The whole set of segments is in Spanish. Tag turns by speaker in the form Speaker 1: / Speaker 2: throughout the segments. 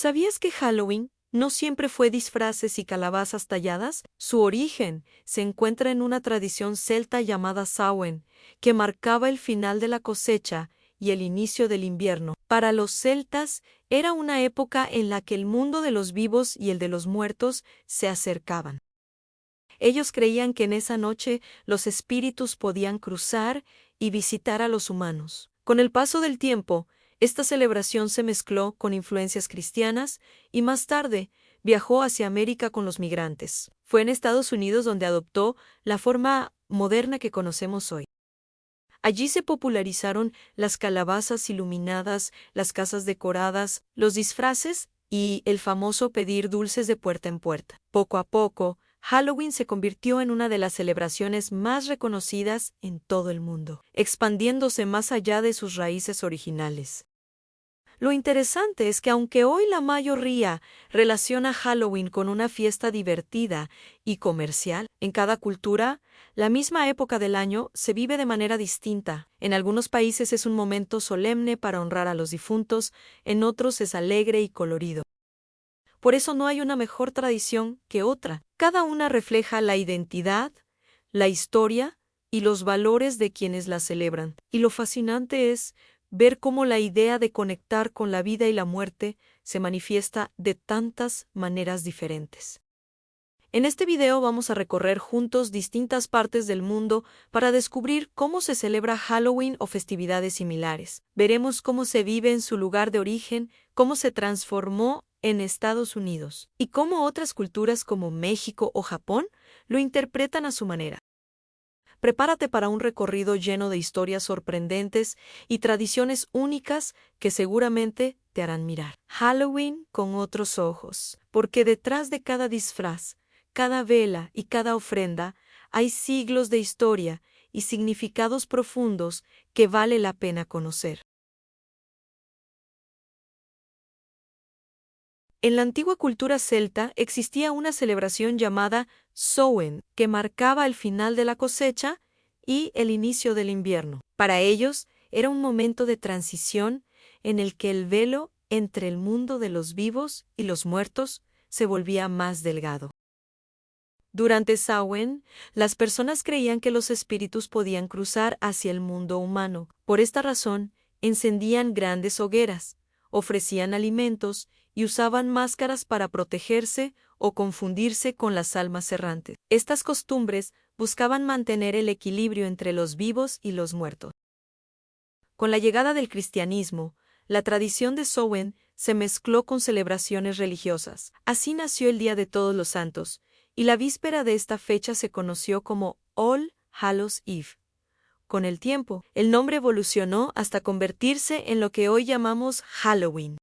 Speaker 1: ¿Sabías que Halloween no siempre fue disfraces y calabazas talladas? Su origen se encuentra en una tradición celta llamada Samhain, que marcaba el final de la cosecha y el inicio del invierno. Para los celtas era una época en la que el mundo de los vivos y el de los muertos se acercaban. Ellos creían que en esa noche los espíritus podían cruzar y visitar a los humanos. Con el paso del tiempo, esta celebración se mezcló con influencias cristianas y más tarde viajó hacia América con los migrantes. Fue en Estados Unidos donde adoptó la forma moderna que conocemos hoy. Allí se popularizaron las calabazas iluminadas, las casas decoradas, los disfraces y el famoso pedir dulces de puerta en puerta. Poco a poco, Halloween se convirtió en una de las celebraciones más reconocidas en todo el mundo, expandiéndose más allá de sus raíces originales. Lo interesante es que aunque hoy la mayoría relaciona Halloween con una fiesta divertida y comercial, en cada cultura, la misma época del año se vive de manera distinta. En algunos países es un momento solemne para honrar a los difuntos, en otros es alegre y colorido. Por eso no hay una mejor tradición que otra. Cada una refleja la identidad, la historia y los valores de quienes la celebran. Y lo fascinante es ver cómo la idea de conectar con la vida y la muerte se manifiesta de tantas maneras diferentes. En este video vamos a recorrer juntos distintas partes del mundo para descubrir cómo se celebra Halloween o festividades similares. Veremos cómo se vive en su lugar de origen, cómo se transformó en Estados Unidos y cómo otras culturas como México o Japón lo interpretan a su manera. Prepárate para un recorrido lleno de historias sorprendentes y tradiciones únicas que seguramente te harán mirar Halloween con otros ojos, porque detrás de cada disfraz, cada vela y cada ofrenda hay siglos de historia y significados profundos que vale la pena conocer. En la antigua cultura celta existía una celebración llamada Samhain, que marcaba el final de la cosecha y el inicio del invierno. Para ellos era un momento de transición en el que el velo entre el mundo de los vivos y los muertos se volvía más delgado. Durante Samhain, las personas creían que los espíritus podían cruzar hacia el mundo humano. Por esta razón, encendían grandes hogueras, ofrecían alimentos y usaban máscaras para protegerse o confundirse con las almas errantes. Estas costumbres buscaban mantener el equilibrio entre los vivos y los muertos. Con la llegada del cristianismo, la tradición de Samhain se mezcló con celebraciones religiosas. Así nació el Día de Todos los Santos, y la víspera de esta fecha se conoció como All Hallows Eve. Con el tiempo, el nombre evolucionó hasta convertirse en lo que hoy llamamos Halloween.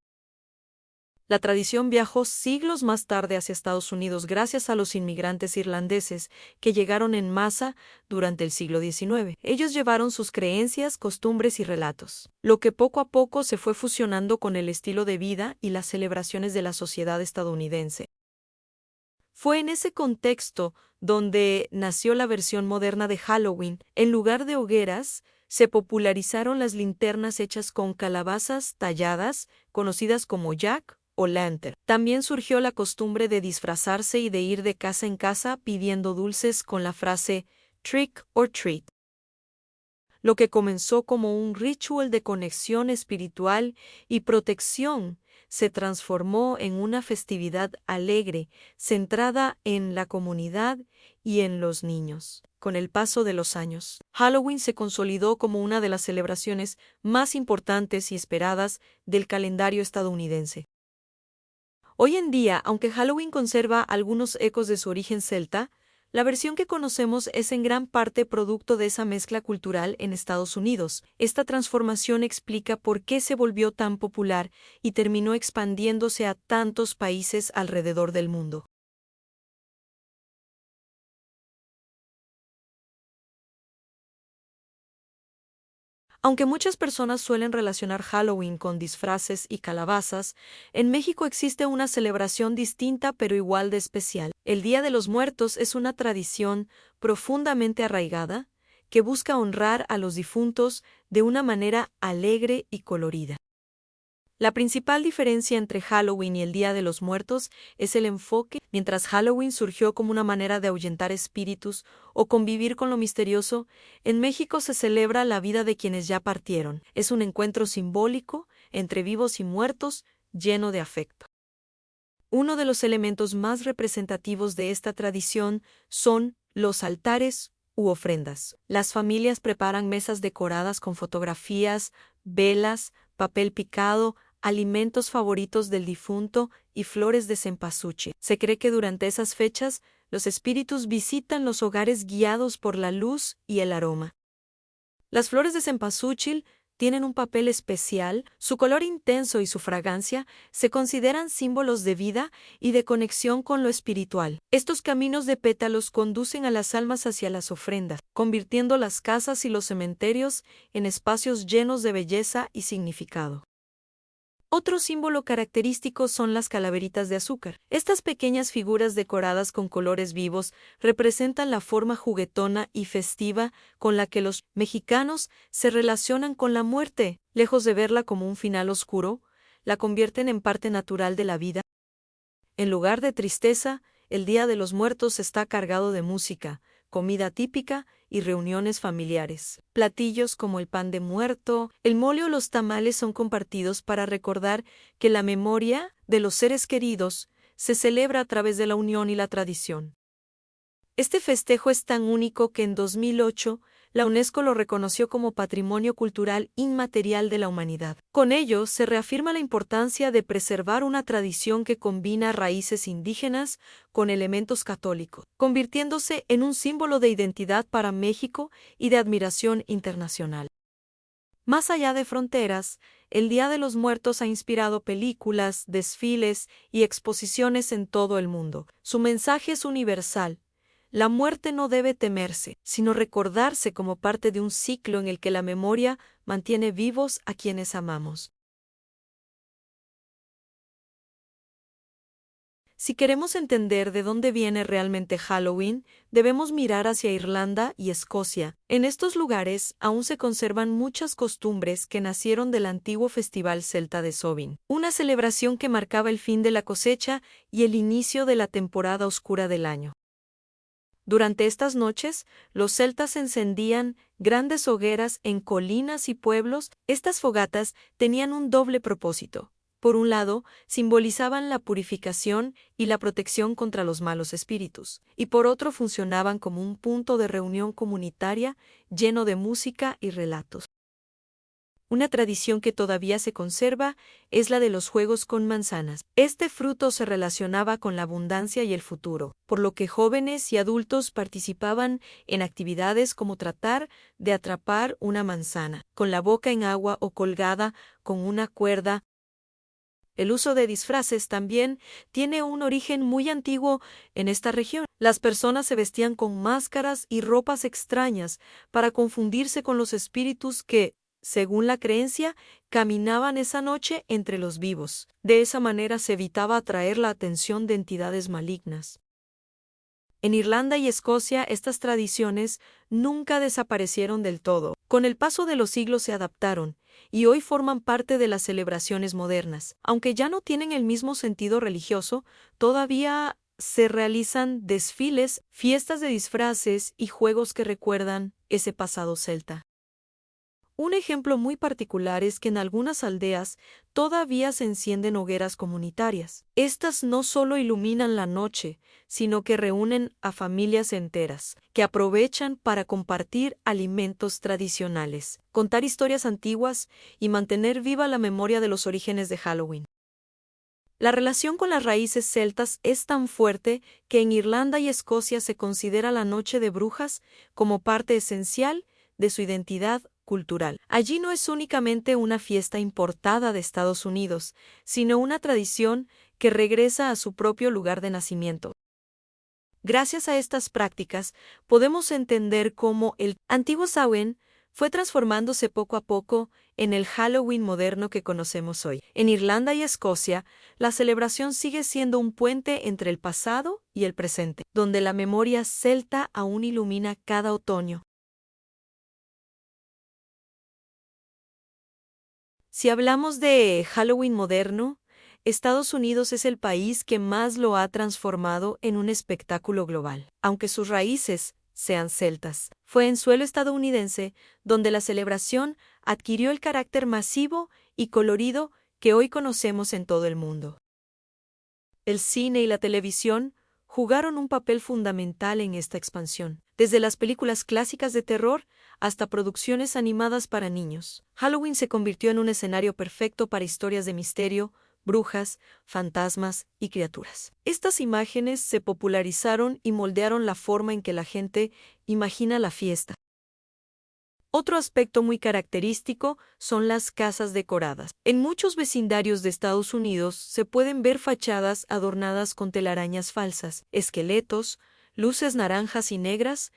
Speaker 1: La tradición viajó siglos más tarde hacia Estados Unidos gracias a los inmigrantes irlandeses que llegaron en masa durante el siglo XIX. Ellos llevaron sus creencias, costumbres y relatos, lo que poco a poco se fue fusionando con el estilo de vida y las celebraciones de la sociedad estadounidense. Fue en ese contexto donde nació la versión moderna de Halloween. En lugar de hogueras, se popularizaron las linternas hechas con calabazas talladas, conocidas como jack o lantern. También surgió la costumbre de disfrazarse y de ir de casa en casa pidiendo dulces con la frase trick or treat. Lo que comenzó como un ritual de conexión espiritual y protección se transformó en una festividad alegre, centrada en la comunidad y en los niños. Con el paso de los años, Halloween se consolidó como una de las celebraciones más importantes y esperadas del calendario estadounidense. Hoy en día, aunque Halloween conserva algunos ecos de su origen celta, la versión que conocemos es en gran parte producto de esa mezcla cultural en Estados Unidos. Esta transformación explica por qué se volvió tan popular y terminó expandiéndose a tantos países alrededor del mundo. Aunque muchas personas suelen relacionar Halloween con disfraces y calabazas, en México existe una celebración distinta pero igual de especial. El Día de los Muertos es una tradición profundamente arraigada que busca honrar a los difuntos de una manera alegre y colorida. La principal diferencia entre Halloween y el Día de los Muertos es el enfoque. Mientras Halloween surgió como una manera de ahuyentar espíritus o convivir con lo misterioso, en México se celebra la vida de quienes ya partieron. Es un encuentro simbólico entre vivos y muertos, lleno de afecto. Uno de los elementos más representativos de esta tradición son los altares u ofrendas. Las familias preparan mesas decoradas con fotografías, velas, papel picado, alimentos favoritos del difunto y flores de cempasúchil. Se cree que durante esas fechas los espíritus visitan los hogares guiados por la luz y el aroma. Las flores de cempasúchil tienen un papel especial, su color intenso y su fragancia se consideran símbolos de vida y de conexión con lo espiritual. Estos caminos de pétalos conducen a las almas hacia las ofrendas, convirtiendo las casas y los cementerios en espacios llenos de belleza y significado. Otro símbolo característico son las calaveritas de azúcar. Estas pequeñas figuras decoradas con colores vivos representan la forma juguetona y festiva con la que los mexicanos se relacionan con la muerte. Lejos de verla como un final oscuro, la convierten en parte natural de la vida. En lugar de tristeza, el Día de los Muertos está cargado de música, comida típica y reuniones familiares. Platillos como el pan de muerto, el mole o los tamales son compartidos para recordar que la memoria de los seres queridos se celebra a través de la unión y la tradición. Este festejo es tan único que en 2008 la UNESCO lo reconoció como Patrimonio Cultural Inmaterial de la Humanidad. Con ello, se reafirma la importancia de preservar una tradición que combina raíces indígenas con elementos católicos, convirtiéndose en un símbolo de identidad para México y de admiración internacional. Más allá de fronteras, el Día de los Muertos ha inspirado películas, desfiles y exposiciones en todo el mundo. Su mensaje es universal. La muerte no debe temerse, sino recordarse como parte de un ciclo en el que la memoria mantiene vivos a quienes amamos. Si queremos entender de dónde viene realmente Halloween, debemos mirar hacia Irlanda y Escocia. En estos lugares aún se conservan muchas costumbres que nacieron del antiguo festival celta de Samhain, una celebración que marcaba el fin de la cosecha y el inicio de la temporada oscura del año. Durante estas noches, los celtas encendían grandes hogueras en colinas y pueblos. Estas fogatas tenían un doble propósito. Por un lado, simbolizaban la purificación y la protección contra los malos espíritus, y por otro funcionaban como un punto de reunión comunitaria lleno de música y relatos. Una tradición que todavía se conserva es la de los juegos con manzanas. Este fruto se relacionaba con la abundancia y el futuro, por lo que jóvenes y adultos participaban en actividades como tratar de atrapar una manzana, con la boca en agua o colgada con una cuerda. El uso de disfraces también tiene un origen muy antiguo en esta región. Las personas se vestían con máscaras y ropas extrañas para confundirse con los espíritus que, según la creencia, caminaban esa noche entre los vivos. De esa manera se evitaba atraer la atención de entidades malignas. En Irlanda y Escocia estas tradiciones nunca desaparecieron del todo. Con el paso de los siglos se adaptaron, y hoy forman parte de las celebraciones modernas. Aunque ya no tienen el mismo sentido religioso, todavía se realizan desfiles, fiestas de disfraces y juegos que recuerdan ese pasado celta. Un ejemplo muy particular es que en algunas aldeas todavía se encienden hogueras comunitarias. Estas no solo iluminan la noche, sino que reúnen a familias enteras, que aprovechan para compartir alimentos tradicionales, contar historias antiguas y mantener viva la memoria de los orígenes de Halloween. La relación con las raíces celtas es tan fuerte que en Irlanda y Escocia se considera la Noche de Brujas como parte esencial de su identidad cultural. Allí no es únicamente una fiesta importada de Estados Unidos, sino una tradición que regresa a su propio lugar de nacimiento. Gracias a estas prácticas, podemos entender cómo el antiguo Samhain fue transformándose poco a poco en el Halloween moderno que conocemos hoy. En Irlanda y Escocia, la celebración sigue siendo un puente entre el pasado y el presente, donde la memoria celta aún ilumina cada otoño. Si hablamos de Halloween moderno, Estados Unidos es el país que más lo ha transformado en un espectáculo global, aunque sus raíces sean celtas. Fue en suelo estadounidense donde la celebración adquirió el carácter masivo y colorido que hoy conocemos en todo el mundo. El cine y la televisión jugaron un papel fundamental en esta expansión, desde las películas clásicas de terror hasta producciones animadas para niños. Halloween se convirtió en un escenario perfecto para historias de misterio, brujas, fantasmas y criaturas. Estas imágenes se popularizaron y moldearon la forma en que la gente imagina la fiesta. Otro aspecto muy característico son las casas decoradas. En muchos vecindarios de Estados Unidos se pueden ver fachadas adornadas con telarañas falsas, esqueletos, luces naranjas y negras,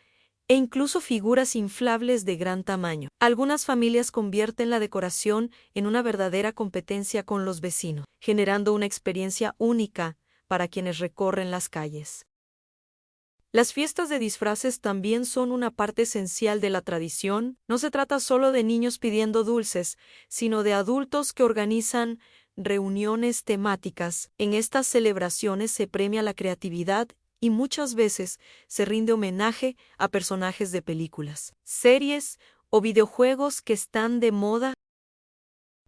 Speaker 1: e incluso figuras inflables de gran tamaño. Algunas familias convierten la decoración en una verdadera competencia con los vecinos, generando una experiencia única para quienes recorren las calles. Las fiestas de disfraces también son una parte esencial de la tradición. No se trata solo de niños pidiendo dulces, sino de adultos que organizan reuniones temáticas. En estas celebraciones se premia la creatividad y muchas veces se rinde homenaje a personajes de películas, series o videojuegos que están de moda.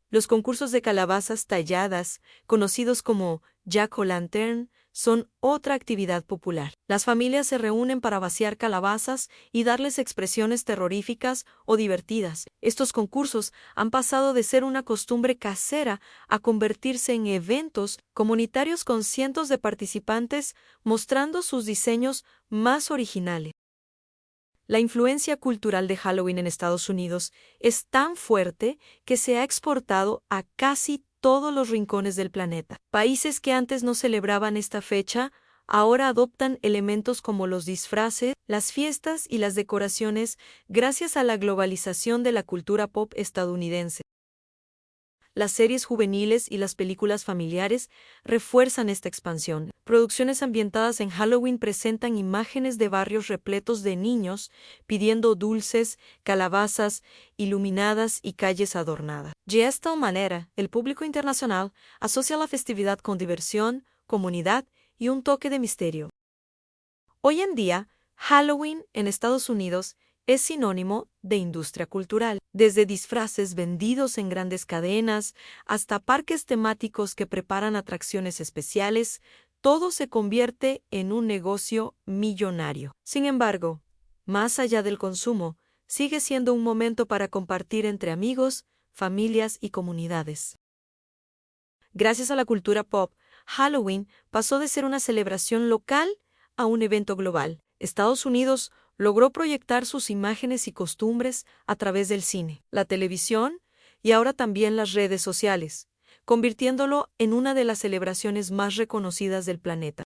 Speaker 1: Los concursos de calabazas talladas, conocidos como Jack-o'-lantern, son otra actividad popular. Las familias se reúnen para vaciar calabazas y darles expresiones terroríficas o divertidas. Estos concursos han pasado de ser una costumbre casera a convertirse en eventos comunitarios con cientos de participantes mostrando sus diseños más originales. La influencia cultural de Halloween en Estados Unidos es tan fuerte que se ha exportado a casi todos los rincones del planeta. Países que antes no celebraban esta fecha ahora adoptan elementos como los disfraces, las fiestas y las decoraciones gracias a la globalización de la cultura pop estadounidense. Las series juveniles y las películas familiares refuerzan esta expansión. Producciones ambientadas en Halloween presentan imágenes de barrios repletos de niños pidiendo dulces, calabazas iluminadas y calles adornadas. De esta manera, el público internacional asocia la festividad con diversión, comunidad y un toque de misterio. Hoy en día, Halloween en Estados Unidos es sinónimo de industria cultural, desde disfraces vendidos en grandes cadenas hasta parques temáticos que preparan atracciones especiales, todo se convierte en un negocio millonario. Sin embargo, más allá del consumo, sigue siendo un momento para compartir entre amigos, familias y comunidades. Gracias a la cultura pop, Halloween pasó de ser una celebración local a un evento global. Estados Unidos logró proyectar sus imágenes y costumbres a través del cine, la televisión y ahora también las redes sociales, convirtiéndolo en una de las celebraciones más reconocidas del planeta.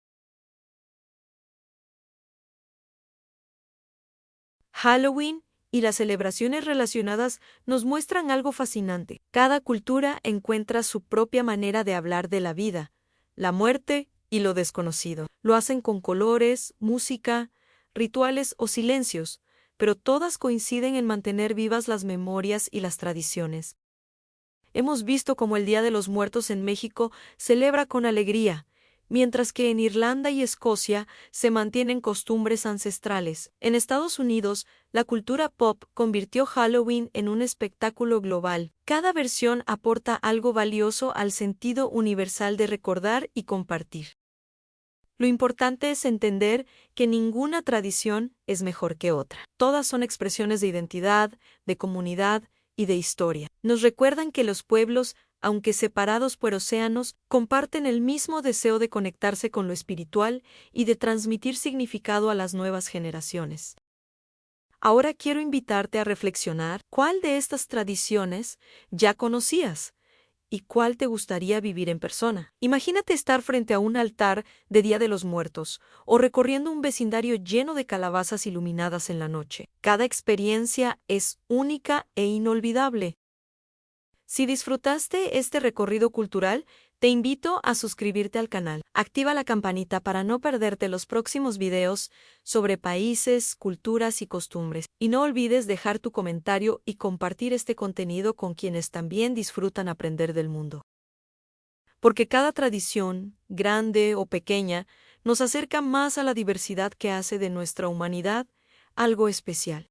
Speaker 1: Halloween y las celebraciones relacionadas nos muestran algo fascinante. Cada cultura encuentra su propia manera de hablar de la vida, la muerte y lo desconocido. Lo hacen con colores, música, rituales o silencios, pero todas coinciden en mantener vivas las memorias y las tradiciones. Hemos visto cómo el Día de los Muertos en México celebra con alegría, mientras que en Irlanda y Escocia se mantienen costumbres ancestrales. En Estados Unidos, la cultura pop convirtió Halloween en un espectáculo global. Cada versión aporta algo valioso al sentido universal de recordar y compartir. Lo importante es entender que ninguna tradición es mejor que otra. Todas son expresiones de identidad, de comunidad y de historia. Nos recuerdan que los pueblos, aunque separados por océanos, comparten el mismo deseo de conectarse con lo espiritual y de transmitir significado a las nuevas generaciones. Ahora quiero invitarte a reflexionar cuál de estas tradiciones ya conocías y cuál te gustaría vivir en persona. Imagínate estar frente a un altar de Día de los Muertos o recorriendo un vecindario lleno de calabazas iluminadas en la noche. Cada experiencia es única e inolvidable. Si disfrutaste este recorrido cultural, Te invito a suscribirte al canal. Activa la campanita para no perderte los próximos videos sobre países, culturas y costumbres. Y no olvides dejar tu comentario y compartir este contenido con quienes también disfrutan aprender del mundo. Porque cada tradición, grande o pequeña, nos acerca más a la diversidad que hace de nuestra humanidad algo especial.